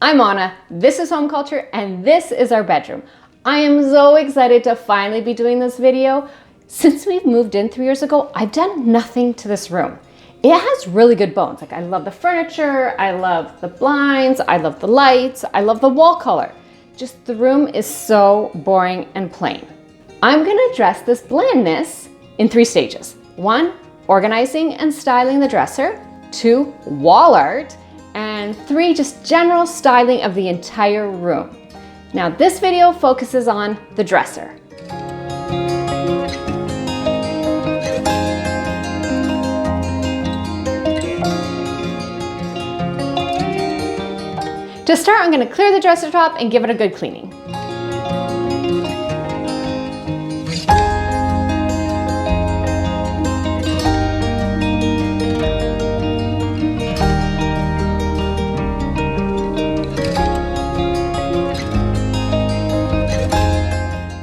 I'm Anna, this is Home Culture, and this is our bedroom. I am so excited to finally be doing this video. Since we've moved in 3 years ago, I've done nothing to this room. It has really good bones. Like, I love the furniture, I love the blinds, I love the lights, I love the wall color. Just the room is so boring and plain. I'm gonna address this blandness in 3 stages. 1, organizing and styling the dresser. 2, wall art. And 3, just general styling of the entire room. Now, this video focuses on the dresser. To start, I'm going to clear the dresser top and give it a good cleaning.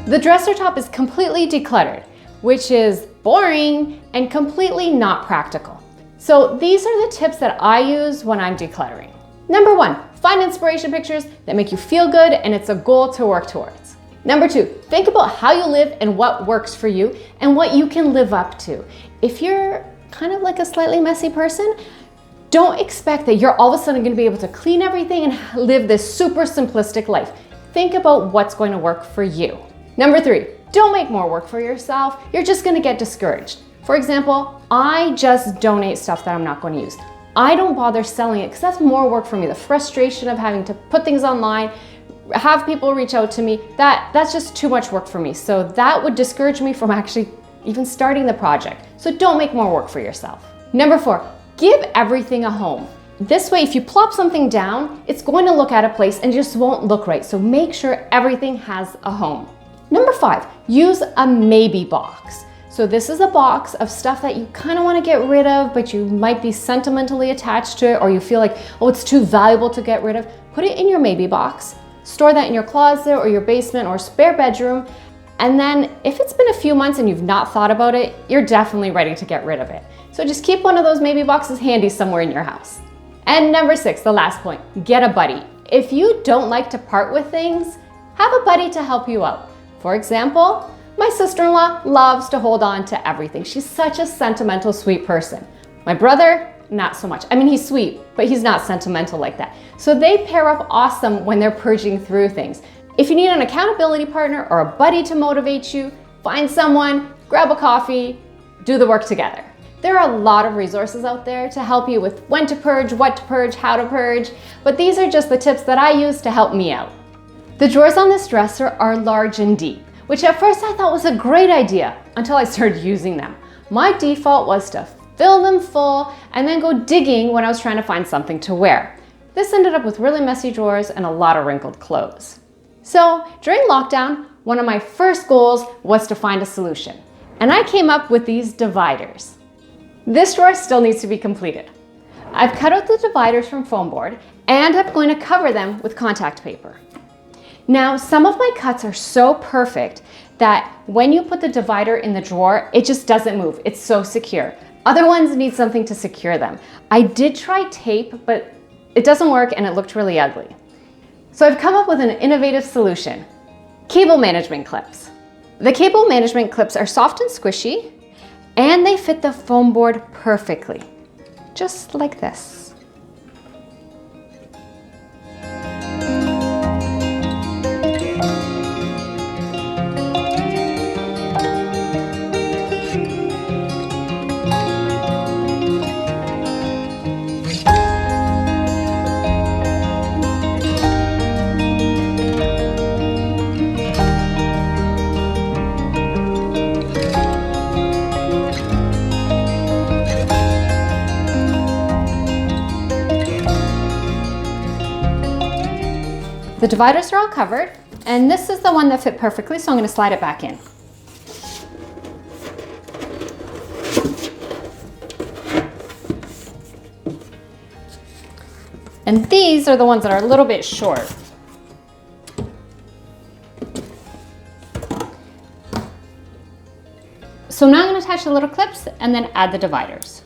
The dresser top is completely decluttered, which is boring and completely not practical. So these are the tips that I use when I'm decluttering. Number 1, find inspiration pictures that make you feel good and it's a goal to work towards. Number 2, think about how you live and what works for you and what you can live up to. If you're kind of like a slightly messy person, don't expect that you're all of a sudden going to be able to clean everything and live this super simplistic life. Think about what's going to work for you. Number 3, don't make more work for yourself. You're just gonna get discouraged. For example, I just donate stuff that I'm not going to use. I don't bother selling it because that's more work for me. The frustration of having to put things online, have people reach out to me, that's just too much work for me. So that would discourage me from actually even starting the project. So don't make more work for yourself. Number 4, give everything a home. This way, if you plop something down, it's going to look out of place and just won't look right. So make sure everything has a home. Number 5, use a maybe box. So this is a box of stuff that you kind of want to get rid of, but you might be sentimentally attached to it, or you feel like, oh, it's too valuable to get rid of. Put it in your maybe box, store that in your closet or your basement or spare bedroom. And then if it's been a few months and you've not thought about it, you're definitely ready to get rid of it. So just keep one of those maybe boxes handy somewhere in your house. And number 6, the last point, get a buddy. If you don't like to part with things, have a buddy to help you out. For example, my sister-in-law loves to hold on to everything. She's such a sentimental, sweet person. My brother, not so much. I mean, he's sweet, but he's not sentimental like that. So they pair up awesome when they're purging through things. If you need an accountability partner or a buddy to motivate you, find someone, grab a coffee, do the work together. There are a lot of resources out there to help you with when to purge, what to purge, how to purge, but these are just the tips that I use to help me out. The drawers on this dresser are large and deep, which at first I thought was a great idea until I started using them. My default was to fill them full and then go digging when I was trying to find something to wear. This ended up with really messy drawers and a lot of wrinkled clothes. So during lockdown, one of my first goals was to find a solution, and I came up with these dividers. This drawer still needs to be completed. I've cut out the dividers from foam board and I'm going to cover them with contact paper. Now, some of my cuts are so perfect that when you put the divider in the drawer, it just doesn't move. It's so secure. Other ones need something to secure them. I did try tape, but it doesn't work and it looked really ugly. So I've come up with an innovative solution: cable management clips. The cable management clips are soft and squishy, and they fit the foam board perfectly, just like this. The dividers are all covered, and this is the one that fit perfectly, so I'm going to slide it back in. And these are the ones that are a little bit short. So now I'm going to attach the little clips and then add the dividers.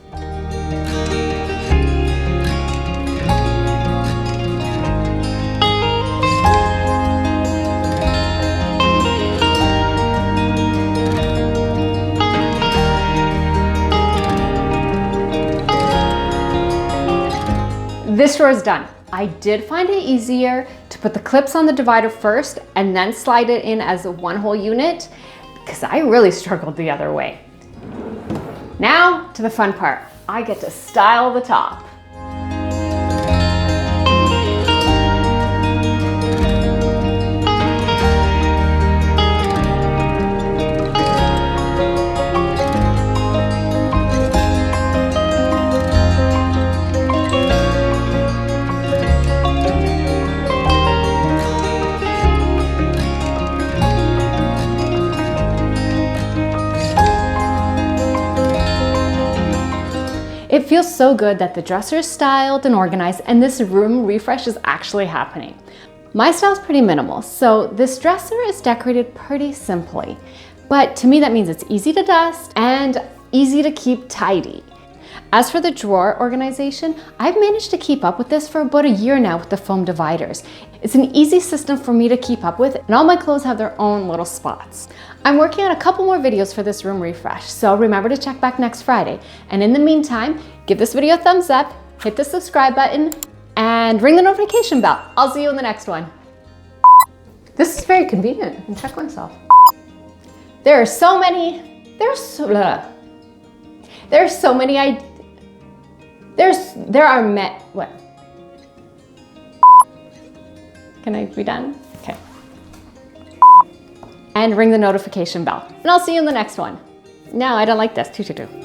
This drawer is done. I did find it easier to put the clips on the divider first and then slide it in as one whole unit because I really struggled the other way. Now to the fun part. I get to style the top. It feels so good that the dresser is styled and organized and this room refresh is actually happening. My style is pretty minimal, so this dresser is decorated pretty simply. But to me that means it's easy to dust and easy to keep tidy. As for the drawer organization, I've managed to keep up with this for about a year now with the foam dividers. It's an easy system for me to keep up with, and all my clothes have their own little spots. I'm working on a couple more videos for this room refresh, so remember to check back next Friday. And in the meantime, give this video a thumbs up, hit the subscribe button, and ring the notification bell. I'll see you in the next one. This is very convenient. I can check myself. There are so many, there are what? Can I be done? Okay. And ring the notification bell. And I'll see you in the next one. No, I don't like this. 222.